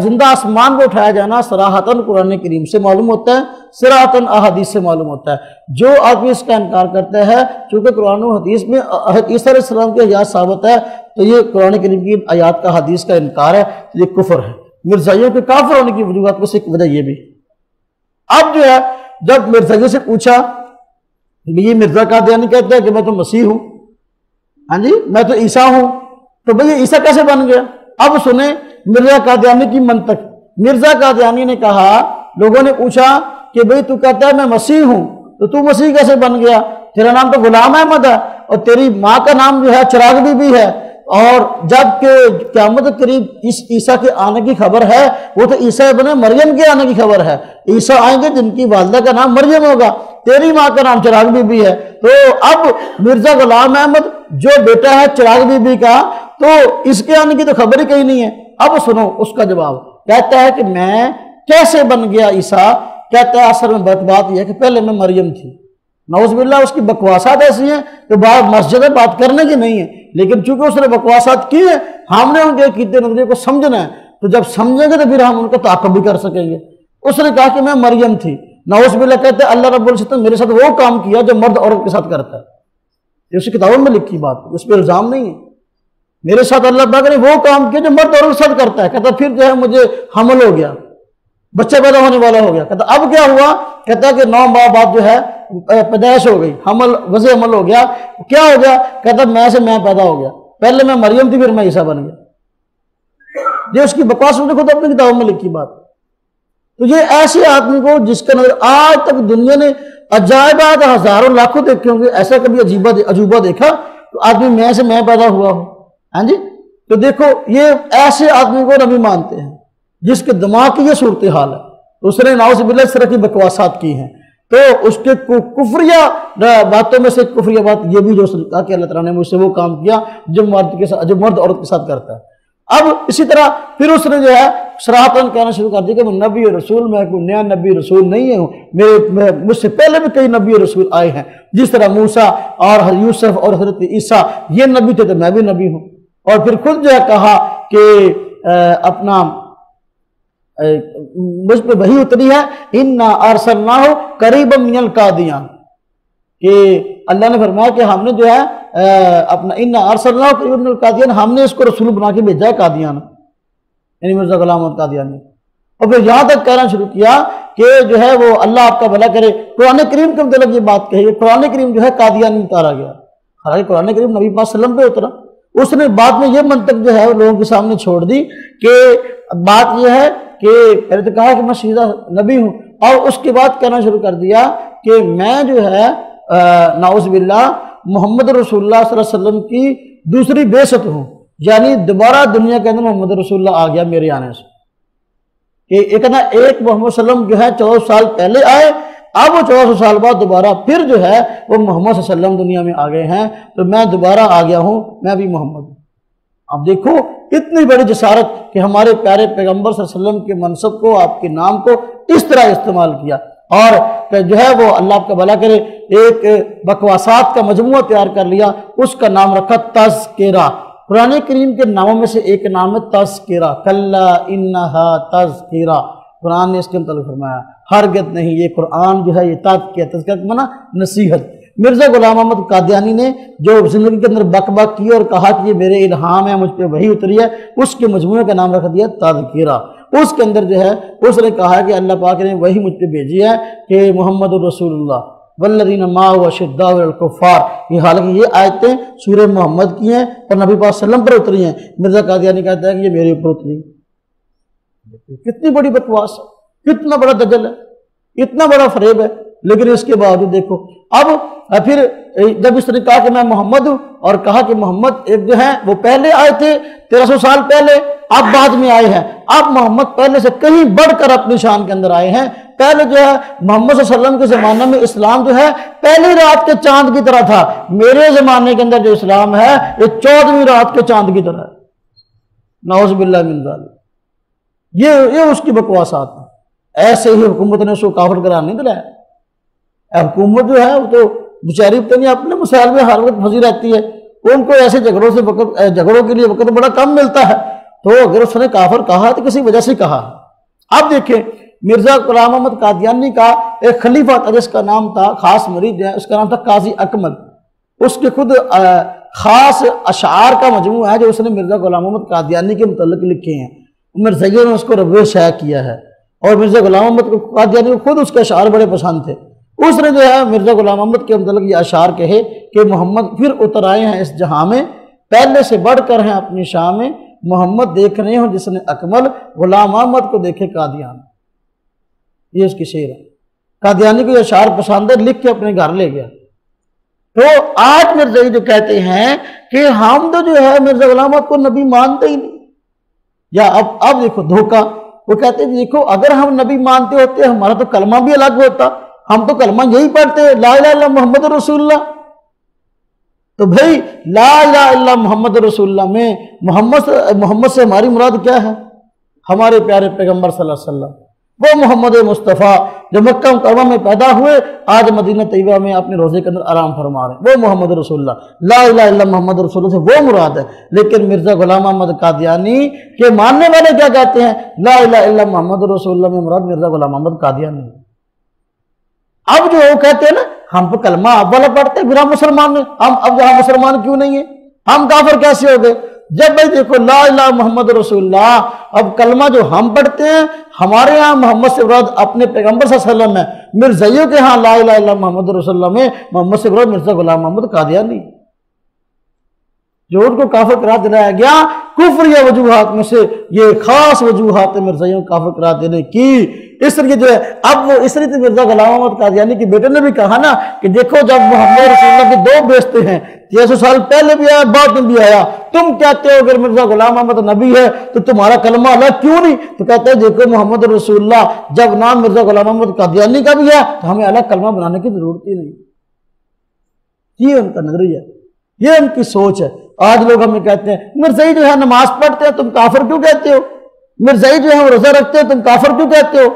زندہ آسمان کو اٹھایا جانا صراحتاً قرآن کریم سے معلوم ہوتا ہے، صراحتاً احادیث سے معلوم ہوتا ہے۔ جو آدمی اس کا انکار کرتا ہے، چونکہ قرآن و حدیث میں عیسیٰ علیہ السلام کی حیات ثابت ہے، تو یہ قرآن کریم کی آیات کا حدیث کا انکار ہے، یہ کفر ہے۔ مرزائیوں کے کافر ہونے کی وجوہات میں سے ایک وجہ یہ بھی۔ اب جو ہے جب مرزائیوں سے پوچھا، یہ مرزا قادیانی کہتا ہے کہ میں تو مسیح ہوں، ہاں جی میں تو عیسیٰ ہوں، تو بھئی یہ عیسیٰ کیسے بن گیا؟ اب سنیں مرزا قادیانی کی منطق۔ مرزا قادیانی نے کہا، لوگوں نے پوچھا کہ بھئی تو کہتا ہے میں مسیح ہوں، تو مسیح کیسے بن گیا؟ تیرا نام تو غلام احمد ہے، اور تیری ماں کا نام جو ہے چراغ بی بی ہے، اور جب کہ قیامت قریب اس عیسیٰ کے آنے کی خبر ہے، وہ تو عیسیٰ ابن مریم کے آنے کی خبر ہے، عیسیٰ آئیں گے جن کی والدہ کا نام مریم ہوگا، تیری ماں کا نام چراغ بی بی ہے، تو اب مرزا غلام احمد جو بیٹا ہے چراغ بی بی کا، تو اس کے آنے کی تو خبر ہی کہیں نہیں ہے۔ اب سنو اس کا جواب، کہتا ہے کہ میں کیسے بن گیا عیسیٰ؟ کہتا ہے اصل میں بات یہ ہے کہ پہلے میں مریم تھی۔ نعوذ باللہ اس کی بکواسات ایسی ہیں کہ بعض مسجدیں بات کرنے کی نہیں ہیں، لیکن چونکہ اس نے بکواسات کی ہیں، ہم نے ان کے عقیدے نظریے کو سمجھنا ہے، تو جب سمجھیں گے تو پھر ہم ان کا تعاقب بھی کر سکیں گے۔ اس نے کہا کہ میں مریم تھی۔ نعوذ باللہ کہتے ہیں اللہ رب العزت نے میرے ساتھ وہ کام کیا جو مرد عورت کے ساتھ کرتا ہے، یہ اس کی کتابوں میں لکھی بات، اس پہ الزام نہیں ہے۔ میرے ساتھ اللہ پاک نے وہ کام کیا جو مرد عورت کے ساتھ کرتا ہے۔ کہتا پھر جو ہے مجھے حمل ہو گیا، بچہ پیدا ہونے والا ہو گیا۔ کہتا اب کیا ہوا؟ کہتا کہ 9 ماہ بعد جو ہے پیدائش ہو گئی، وضع حمل ہو گیا۔ کیا ہو گیا؟ کہتا میں سے میں پیدا ہو گیا، پہلے میں مریم تھی پھر میں عیسیٰ بن گیا۔ یہ اس کی بکواس نے خود اپنی کتابوں میں لکھی بات۔ تو یہ ایسے آدمی کو جس کا نظر آج تک دنیا نے عجائبات ہزاروں لاکھوں دیکھے ہوں گے، ایسا کبھی عجوبہ دیکھا تو آدمی میں سے میں پیدا ہوا ہو؟ ہاں جی، تو دیکھو یہ ایسے آدمی کو نبی مانتے ہیں جس کے دماغ کی یہ صورتحال ہے۔ اس نے نعوذ باللہ اس طرح کی بکواسات کی ہیں، تو اس کے کفریہ باتوں میں سے کفریہ بات یہ بھی جو کہا کہ اللہ تعالیٰ نے مجھ سے وہ کام کیا جو مرد عورت کے ساتھ کرتا ہے۔ اب اسی طرح پھر اس نے جو ہے صراحتاً کہنا شروع کر دیا کہ میں نبی اور رسول، میں کوئی نیا نبی رسول نہیں ہوں، مجھ سے پہلے بھی کئی نبی اور رسول آئے ہیں، جس طرح موسیٰ اور یوسف اور حضرت عیسیٰ یہ نبی تھے تو میں بھی نبی ہوں۔ اور پھر خود جو ہے کہا کہ اپنا مجھ پہ وحی اتری ہے اِنَّا أَرْسَلْنَاهُ قَرِيبًا مِنَ الْقَادِيَانِ، کہ اللہ نے فرمایا کہ ہم نے جو ہے اپنا اِنَّا أَرْسَلْنَاهُ قَرِيبًا مِنَ الْقَادِيَانِ، ہم نے اس کو رسول بنا کے بھیجا ہے قادیان، یعنی مرزا غلام محمد قادیانی۔ اور پھر یہاں تک کہنا شروع کیا کہ جو ہے وہ اللہ آپ کا بھلا کرے، قرآن کریم کے متعلق یہ بات کہی ہے، قرآن کریم جو ہے قادیان میں اتارا گیا، حالانکہ قرآن کریم نبی پاک صلی اللہ علیہ وسلم پہ اترا۔ اس نے بعد میں یہ منطق جو ہے لوگوں کے سامنے چھوڑ دی کہ بات یہ ہے کہ پہلے تو کہا کہ میں سیدھا نبی ہوں، اور اس کے بعد کہنا شروع کر دیا کہ میں جو ہے نعوذ باللہ محمد رسول اللہ صلی اللہ علیہ وسلم کی دوسری بعثت ہوں، یعنی دوبارہ دنیا کے اندر محمد رسول اللہ آ گیا میرے آنے سے۔ کہ ایک محمد صلی اللہ علیہ وسلم جو ہے 14 سال پہلے آئے، اب وہ 1400 سال بعد دوبارہ پھر جو ہے وہ محمد صلی اللہ علیہ وسلم دنیا میں آ گئے ہیں، تو میں دوبارہ آ گیا ہوں، میں بھی محمد ہوں۔ اب دیکھو اتنی بڑی جسارت کہ ہمارے پیارے پیغمبر صلی اللہ علیہ وسلم کے منصب کو، آپ کے نام کو اس طرح استعمال کیا، اور جو ہے وہ اللہ آپ کا بھلا کرے ایک بکواسات کا مجموعہ تیار کر لیا، اس کا نام رکھا تذکرہ۔ قرآن کریم کے ناموں میں سے ایک نام ہے تذکرہ، کلا انہا تذکرہ، قرآن نے اس کے متعلق فرمایا ہرگز نہیں، یہ قرآن جو ہے یہ تذکرہ کا معنی نصیحت۔ مرزا غلام محمد قادیانی نے جو زندگی کے اندر بک بک کی اور کہا کہ یہ میرے الہام ہے، مجھ پہ وحی اتری ہے، اس کے مجموعے کا نام رکھ دیا تذکرہ۔ اس کے اندر جو ہے اس نے کہا کہ اللہ پاک نے وحی مجھ پہ بھیجی ہے کہ محمد الرسول اللہ والذین معہ اشداء علی الکفار، یہ حالانکہ یہ آیتیں سورہ محمد کی ہیں اور نبی پاک صلی اللہ علیہ وسلم پر اتری ہیں، مرزا قادیانی کہتا ہے کہ یہ میرے اوپر اتری۔ کتنی بڑی بکواس ہے، کتنا بڑا دجل ہے، اتنا بڑا فریب ہے لیکن اس کے باوجود دیکھو اب پھر جب اس نے کہا کہ میں محمد ہوں، اور کہا کہ محمد ایک جو ہیں وہ پہلے آئے تھے 1300 سال پہلے، اب بعد میں آئے ہیں، اب محمد پہلے سے کہیں بڑھ کر اپنی شان کے اندر آئے ہیں۔ پہلے جو ہے محمد صلی اللہ علیہ وسلم کے زمانے میں اسلام جو ہے پہلی رات کے چاند کی طرح تھا، میرے زمانے کے اندر جو اسلام ہے یہ 14ویں رات کے چاند کی طرح ہے، نعوذ باللہ من ذالک۔ یہ اس کی بکواسات ہیں، ایسے ہی حکومت نے اس کو کافر قرار نہیں دلایا۔ حکومت جو ہے وہ تو بیچاری پتہ نہیں اپنے مسائل میں ہر وقت پھنسی رہتی ہے، ان کو ایسے جھگڑوں کے لیے وقت بڑا کم ملتا ہے، تو اگر اس نے کافر کہا تو کسی وجہ سے کہا۔ اب دیکھیں مرزا غلام احمد قادیانی کا ایک خلیفہ تھا جس کا نام تھا، خاص مرید ہے، اس کا نام تھا قاضی اکمل۔ اس کے خود خاص اشعار کا مجموعہ ہے جو اس نے مرزا غلام احمد قادیانی کے متعلق لکھے ہیں، مرزائیوں نے اس کو ربع شائع کیا ہے، اور مرزا غلام احمد قادیانی کو خود اس کے اشعار بڑے پسند تھے۔ اس نے جو ہے مرزا غلام احمد کے متعلق یہ اشعار کہے کہ محمد پھر اتر آئے ہیں اس جہاں میں، پہلے سے بڑھ کر ہیں اپنی شاہ میں، محمد دیکھ رہے ہوں جس نے اکمل، غلام احمد کو دیکھے قادیان۔ یہ اس کی شعر ہے، قادیانی کو یہ اشعار پسند ہے، لکھ کے اپنے گھر لے گیا۔ تو آج مرزائی جو کہتے ہیں کہ ہم تو جو ہے مرزا غلام احمد کو نبی مانتے ہی نہیں، یا اب دیکھو دھوکہ، وہ کہتے ہیں دیکھو اگر ہم نبی مانتے ہوتے ہمارا تو کلمہ بھی الگ ہوتا، ہم تو کلمہ یہی پڑھتے لا الہ الا محمد رسول اللہ۔ تو بھئی لا الہ الا محمد رسول اللہ میں محمد سے ہماری مراد کیا ہے؟ ہمارے پیارے پیغمبر صلی اللہ علیہ وسلم، وہ محمد مصطفیٰ جو مکہ مکرمہ میں پیدا ہوئے، آج مدینہ طیبہ میں اپنے روزے کے اندر آرام فرما رہے ہیں، وہ محمد رسول اللہ، لا الہ الا محمد رسول اللہ سے وہ مراد ہے۔ لیکن مرزا غلام احمد قادیانی کے ماننے والے کیا کہتے ہیں؟ لا الہ الا محمد رسول اللہ میں مراد مرزا غلام احمد قادیانی ہے۔ اب جو وہ کہتے ہیں نا ہم تو کلمہ اب والا پڑھتے ہیں، پھر ہم مسلمان ہیں، ہم اب یہاں مسلمان کیوں نہیں ہیں، ہم کافر کیسے ہو گئے؟ جب بھائی دیکھو لا الہ محمد رسول اللہ، اب کلمہ جو ہم پڑھتے ہیں ہمارے ہاں محمد سے مراد اپنے پیغمبر صلی اللہ علیہ وسلم ہے، مرزائیوں کے ہاں لا الہ الا محمد رسول اللہ میں محمد سے مراد مرزا غلام محمد قادیانی، جو ان کو کافر قرار دلایا گیا۔ کفری وجوہات میں سے یہ خاص وجوہات مرزائیوں کو کافر قرار دینے کی۔ اس لیے جو ہے اب وہ اس لیے تو مرزا غلام احمد قادیانی کے بیٹے نے بھی کہا نا کہ دیکھو جب محمد رسول اللہ کے دو بیستے ہیں، 600 سال پہلے بھی آیا بعد میں بھی آیا، تم کہتے ہو اگر مرزا غلام احمد نبی ہے تو تمہارا کلمہ الگ کیوں نہیں؟ تو کہتے ہیں دیکھو محمد رسول اللہ جب نام مرزا غلام احمد قادیانی کا بھی ہے تو ہمیں الگ کلمہ بنانے کی ضرورت ہی نہیں۔ یہ ان کا نظریہ، یہ ان کی سوچ ہے۔ آج لوگ ہمیں کہتے ہیں مرزائی جو ہے نماز پڑھتے ہیں تم کافر کیوں کہتے ہو، مرزائی جو ہے وہ روزہ رکھتے ہیں تم کافر کیوں کہتے ہو،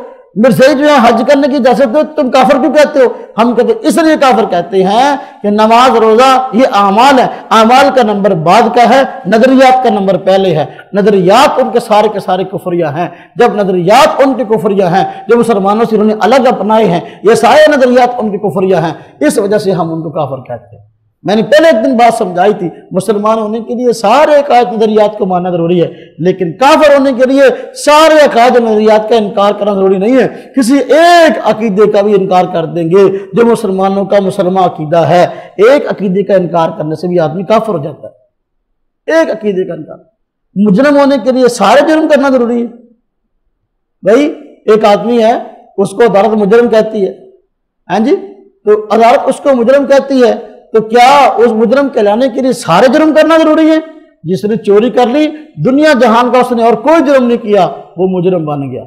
مرزائی جو ہے حج کرنے کی اجازت دو تم کافر کیوں کہتے ہو؟ ہم کہتے ہیں اس لیے کافر کہتے ہیں کہ نماز روزہ یہ اعمال ہے، اعمال کا نمبر بعد کا ہے، نظریات کا نمبر پہلے ہے۔ نظریات ان کے سارے کفریہ ہیں، جب نظریات ان کے کفریہ ہیں جو مسلمانوں سے انہوں نے الگ اپنائے ہیں، یہ سارے نظریات ان کے کفریہ ہیں، اس وجہ سے ہم ان کو کافر کہتے ہیں۔ میں نے پہلے ایک دن بات سمجھائی تھی، مسلمان ہونے کے لیے سارے عقائد نظریات کو ماننا ضروری ہے، لیکن کافر ہونے کے لیے سارے عقائد نظریات کا انکار کرنا ضروری نہیں ہے۔ کسی ایک عقیدے کا بھی انکار کر دیں گے جو مسلمانوں کا مسلمان عقیدہ ہے، ایک عقیدے کا انکار کرنے سے بھی آدمی کافر ہو جاتا ہے۔ ایک عقیدے کا انکار، مجرم ہونے کے لیے سارے جرم کرنا ضروری ہے۔ بھائی ایک آدمی ہے اس کو عدالت مجرم کہتی ہے، ہاں جی، تو عدالت اس کو مجرم کہتی ہے، تو کیا اس مجرم کہلانے کے لیے سارے جرم کرنا ضروری ہے؟ جس نے چوری کر لی دنیا جہان کا اس نے اور کوئی جرم نہیں کیا وہ مجرم بن گیا،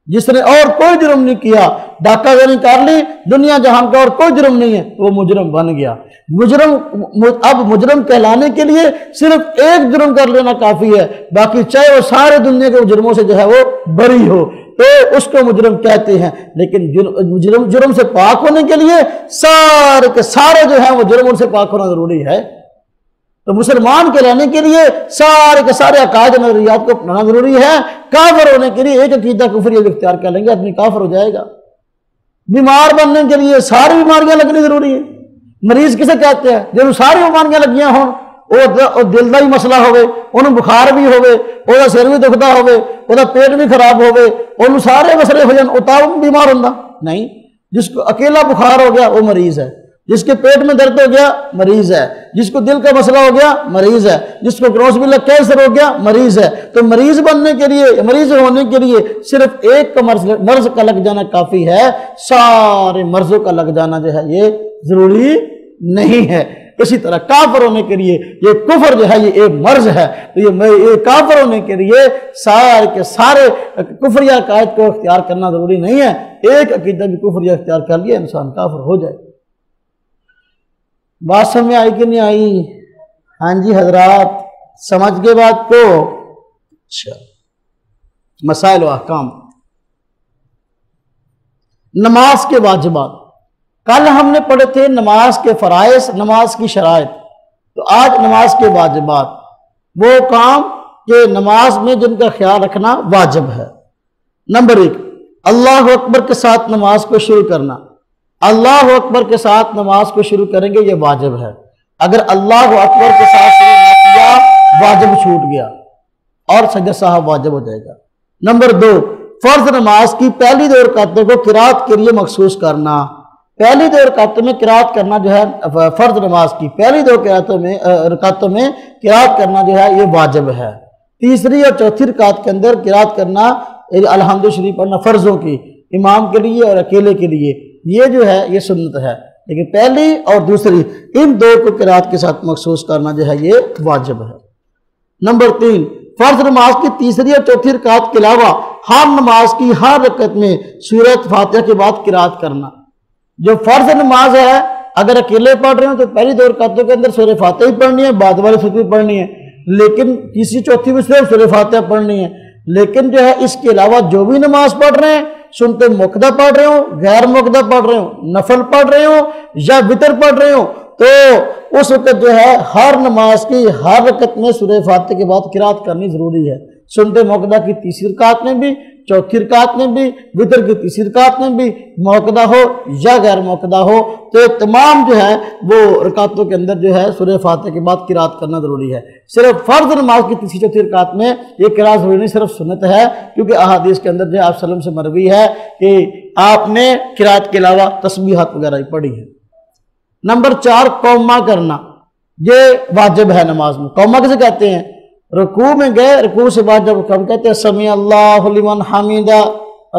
جس نے اور کوئی جرم نہیں کیا ڈاکہ زنی کر لی دنیا جہان کا اور کوئی جرم نہیں ہے وہ مجرم بن گیا۔ اب مجرم کہلانے کے لیے صرف ایک جرم کر لینا کافی ہے، باقی چاہے وہ سارے دنیا کے جرموں سے جو ہے وہ بری ہو تو اس کو مجرم کہتے ہیں۔ لیکن جرم سے پاک ہونے کے لیے سارے کے سارے جو ہیں وہ جرم ان سے پاک ہونا ضروری ہے۔ تو مسلمان کے رہنے کے لیے سارے کے سارے عقائد نظریات کو اپنانا ضروری ہے۔ کافر ہونے کے لیے ایک عقیدہ کفری اختیار کر لیں گے آدمی کافر ہو جائے گا۔ بیمار بننے کے لیے ساری بیماریاں لگنی ضروری ہے۔ مریض کسے کہتے ہیں؟ جنہوں ساری بیماریاں لگیاں ہوں، وہ دل دا ہی مسئلہ ہوئے، انہوں بخار بھی ہوئے، وہ سر بھی دکھدا ہوئے، وہ پیٹ بھی خراب ہوئے، انہوں سارے مسئلے ہو جان اتاؤ بیمار ہوندہ نہیں۔ جس کو اکیلا بخار ہو گیا وہ مریض ہے، جس کے پیٹ میں درد ہو گیا مریض ہے، جس کو دل کا مسئلہ ہو گیا مریض ہے، جس کو کراس بلا کینسر ہو گیا مریض ہے۔ تو مریض بننے کے لیے، مریض ہونے کے لیے صرف ایک کا مرض کا لگ جانا کافی ہے، سارے مرضوں کا لگ جانا جو ہے یہ ضروری نہیں ہے۔ اسی طرح کافر ہونے کے لیے، یہ کفر جو ہے یہ ایک مرض ہے، تو یہ کافر ہونے کے لیے سارے کے سارے کفریہ عقائد کو اختیار کرنا ضروری نہیں ہے۔ ایک عقیدہ بھی کفریہ اختیار کر لیا انسان کافر ہو جائے۔ بات سمجھ میں آئی کہ نہیں آئی؟ ہاں جی حضرات، سمجھ گئے بات کو؟ اچھا، مسائل و احکام۔ نماز کے واجبات، کل ہم نے پڑھے تھے نماز کے فرائض، نماز کی شرائط، تو آج نماز کے واجبات، وہ کام کہ نماز میں جن کا خیال رکھنا واجب ہے۔ نمبر 1، اللہ اکبر کے ساتھ نماز کو شروع کرنا۔ اللہ اکبر کے ساتھ نماز کو شروع کریں گے، یہ واجب ہے۔ اگر اللہ اکبر کے ساتھ شروع نہ کیا، واجب چھوٹ گیا اور سجدہ سہو واجب ہو جائے گا۔ نمبر 2، فرض نماز کی پہلی 2 رکعتوں کو قرات کے لیے مخصوص کرنا۔ پہلی 2 رکعتوں میں قرات کرنا جو ہے فرض نماز کی پہلی 2 رکعتوں میں قرات کرنا جو ہے یہ واجب ہے۔ تیسری اور چوتھی رکعت کے اندر قرات کرنا، الحمد شریف پڑھنا فرضوں کی، امام کے لیے اور اکیلے کے لیے، یہ جو ہے یہ سنت ہے، لیکن پہلی اور دوسری ان 2 کو قرات کے ساتھ مخصوص کرنا جو ہے یہ واجب ہے۔ نمبر 3، فرض نماز کی تیسری اور چوتھی رکعت کے علاوہ ہر نماز کی ہر رکعت میں سورۃ فاتحہ کے بعد قرات کرنا۔ جو فرض نماز ہے اگر اکیلے پڑھ رہے ہوں تو پہلی 2 رکعتوں کے اندر سورہ فاتحہ ہی پڑھنی ہے، بعد والی سورت بھی پڑھنی ہے، لیکن تیسری چوتھی میں صرف سورہ فاتحہ پڑھنی ہے۔ لیکن جو ہے اس کے علاوہ جو بھی نماز پڑھ رہے ہیں، سنت موقدہ پڑھ رہے ہوں، غیر موقدہ پڑھ رہے ہوں، نفل پڑھ رہے ہوں یا وتر پڑھ رہے ہوں، تو اس وقت جو ہے ہر نماز کی ہر رکعت میں سورہ فاتحہ کے بعد قرات کرنی ضروری ہے۔ سنت موقدہ کی تیسری رکعت میں بھی، چوتھی رکعت میں بھی، وتر کی تیسری رکعت میں بھی، موقدہ ہو یا غیر موقدہ ہو، تو تمام جو ہے وہ رکعتوں کے اندر جو ہے سورہ فاتحہ کے بعد قرات کرنا ضروری ہے۔ صرف فرض نماز کی تیسری چوتھی رکعت میں یہ قرات ضروری نہیں، صرف سنت ہے، کیونکہ احادیث کے اندر جو ہے آپ صلی اللہ علیہ وسلم سے مروی ہے کہ آپ نے قرات کے علاوہ تسبیحات وغیرہ ہی پڑھی ہے۔ نمبر 4، قومہ کرنا، یہ واجب ہے نماز میں۔ قومہ کسے کہتے ہیں؟ رکوع میں گئے، رکوع سے بعد جب ہم کہتے ہیں سمیع اللہ لمن حمیدہ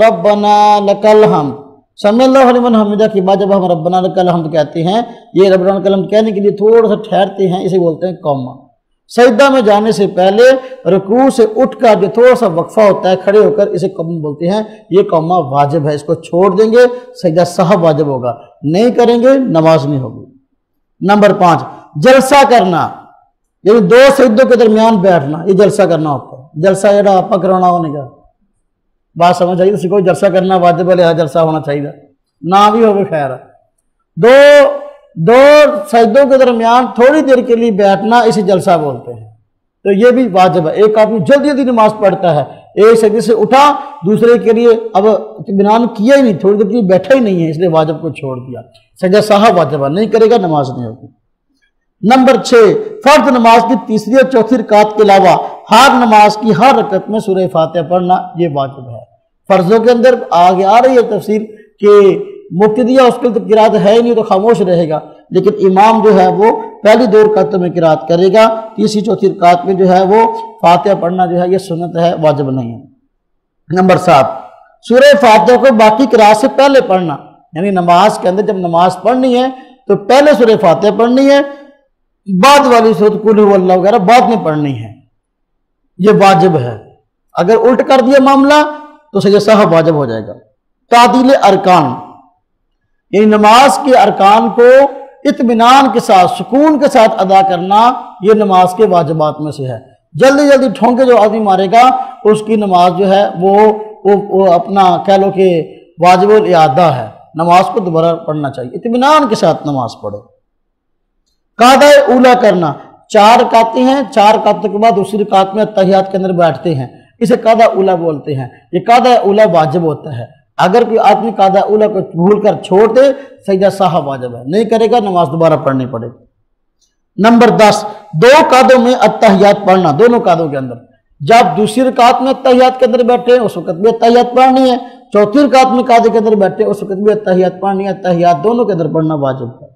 ربنا لک الحمد، سمیع اللہ لمن حمیدہ کے بعد جب ہم ربنا لک الحمد کہتے ہیں، یہ ربنا لک الحمد کہنے کے لیے تھوڑا سا ٹھہرتے ہیں، اسے بولتے ہیں قومہ۔ سجدہ میں جانے سے پہلے رکوع سے اٹھ کر جو تھوڑا سا وقفہ ہوتا ہے کھڑے ہو کر، اسے قومہ بولتے ہیں۔ یہ قومہ واجب ہے، اس کو چھوڑ دیں گے سجدہ سہو واجب ہوگا، نہیں کریں گے نماز نہیں ہوگی۔ نمبر 5، جلسہ کرنا، یعنی 2 سجدوں کے درمیان بیٹھنا، یہ جلسہ کرنا ہوتا ہے۔ جلسہ جڑا آپ کرانا ہونے کا بات سمجھ آئی؟ تو کوئی جلسہ کرنا واجب ہے، جلسہ ہونا چاہیے، نہ بھی ہوگا خیر ہے۔ 2 سجدوں کے درمیان تھوڑی دیر کے لیے بیٹھنا، اسے جلسہ بولتے ہیں، تو یہ بھی واجب ہے۔ ایک آدمی جلدی جلدی نماز پڑھتا ہے، ایک سجدے سے اٹھا، دوسرے کے لیے اب اطمینان کیا ہی نہیں، تھوڑی دیر کے لیے بیٹھا ہی نہیں ہے، اس لیے واجب کو چھوڑ دیا، سجدہ سہو واجب ہے، نہیں کرے گا نماز نہیں ہوگی۔ نمبر 6، فرض نماز کی تیسری اور چوتھی رکعت کے علاوہ ہر نماز کی ہر رکعت میں سورہ فاتحہ پڑھنا، یہ واجب ہے۔ فرضوں کے اندر آگے آ رہی ہے تفصیل کہ مبتدیہ اس کے اندر قرات ہے ہی نہیں تو خاموش رہے گا، لیکن امام جو ہے وہ پہلی 2 رکعتوں میں قرات کرے گا، تیسری چوتھی رکعت میں جو ہے وہ فاتحہ پڑھنا جو ہے یہ سنت ہے، واجب نہیں ہے۔ نمبر 7، سورہ فاتحہ کو باقی قرات سے پہلے پڑھنا، یعنی نماز کے اندر جب نماز پڑھنی ہے تو پہلے سورہ فاتحہ پڑھنی ہے، بعد والی سورت قل هو اللہ وغیرہ بعد میں پڑھنی ہے، یہ واجب ہے۔ اگر الٹ کر دیا معاملہ تو سجدہ سہو واجب ہو جائے گا۔ تعدیل ارکان، یعنی نماز کے ارکان کو اطمینان کے ساتھ، سکون کے ساتھ ادا کرنا، یہ نماز کے واجبات میں سے ہے۔ جلدی جلدی ٹھونکے جو آدمی مارے گا اس کی نماز جو ہے وہ اپنا کہہ لو کہ واجب الاعادہ ہے، نماز کو دوبارہ پڑھنا چاہیے، اطمینان کے ساتھ نماز پڑھے۔ قعدہ اولا کرنا، 4 رکعتیں ہیں، 4 رکعتوں کے بعد دوسری رکعت میں اتحیات کے اندر بیٹھتے ہیں، اسے قعدہ اولا بولتے ہیں۔ یہ قعدہ اولا واجب ہوتا ہے، اگر کوئی آدمی قعدہ اولا کو بھول کر چھوڑ دے سجدہ سہو واجب ہے، نہیں کرے گا نماز دوبارہ پڑھنی پڑے گی۔ نمبر 10، 2 قعدوں میں اتحیات پڑھنا، دونوں قعدوں کے اندر، جب دوسری رکعت میں اتحیات کے اندر بیٹھے ہیں اس وقت بھی اتحیات پڑھنی ہے، چوتھی رکعت میں قعدے کے اندر بیٹھے اس وقت بھی اتحیات پڑھنی ہے، اتحیات دونوں کے اندر پڑھنا واجب ہے۔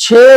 6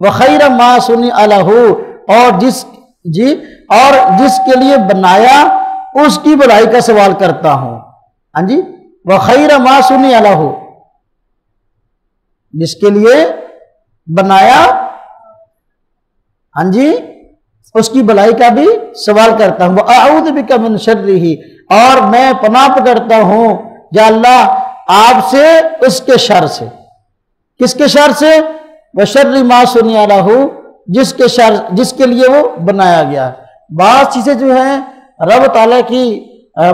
وَخَيْرَ مَا صُنِعَ لَهُ، اور جس کے لیے بنایا اس کی بھلائی کا سوال کرتا ہوں. ہاں جی، وَخَيْرَ مَا صُنِعَ لَهُ، جس کے لیے بنایا، ہاں جی، اس کی بھلائی کا بھی سوال کرتا ہوں. وَأَعُوذُ بِكَ مِن شَرِّهِ، اور میں پناہ پکڑتا ہوں یا اللہ آپ سے اس کے شر سے. کس کے شر سے؟ وَشَرِّ مَا صُنِعَ لَهُ، جس کے لیے وہ بنایا گیا. بعض چیزیں جو ہیں رب تعالیٰ کی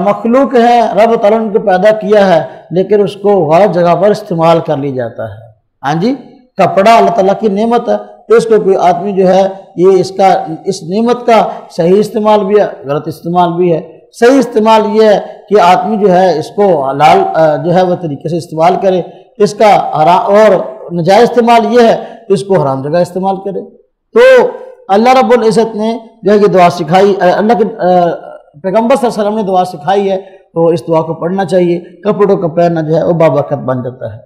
مخلوق ہیں، رب تعالیٰ نے ان کو پیدا کیا ہے، لیکن اس کو غلط جگہ پر استعمال کر لی جاتا ہے. ہاں جی، کپڑا اللہ تعالیٰ کی نعمت ہے، تو اس کو کوئی آدمی جو ہے یہ اس نعمت کا صحیح استعمال بھی ہے، غلط استعمال بھی ہے. صحیح استعمال یہ ہے کہ آدمی جو ہے اس کو حلال جو ہے وہ طریقے سے استعمال کرے، اس کا اور ناجائز استعمال یہ ہے کہ اس کو حرام جگہ استعمال کرے. تو اللہ رب العزت نے جو ہے یہ دعا سکھائی، اللہ کے پیغمبر صلی اللہ علیہ وسلم نے دعا سکھائی ہے، تو اس دعا کو پڑھنا چاہیے. کپڑوں کا پہننا جو ہے وہ بابرکت بن جاتا ہے.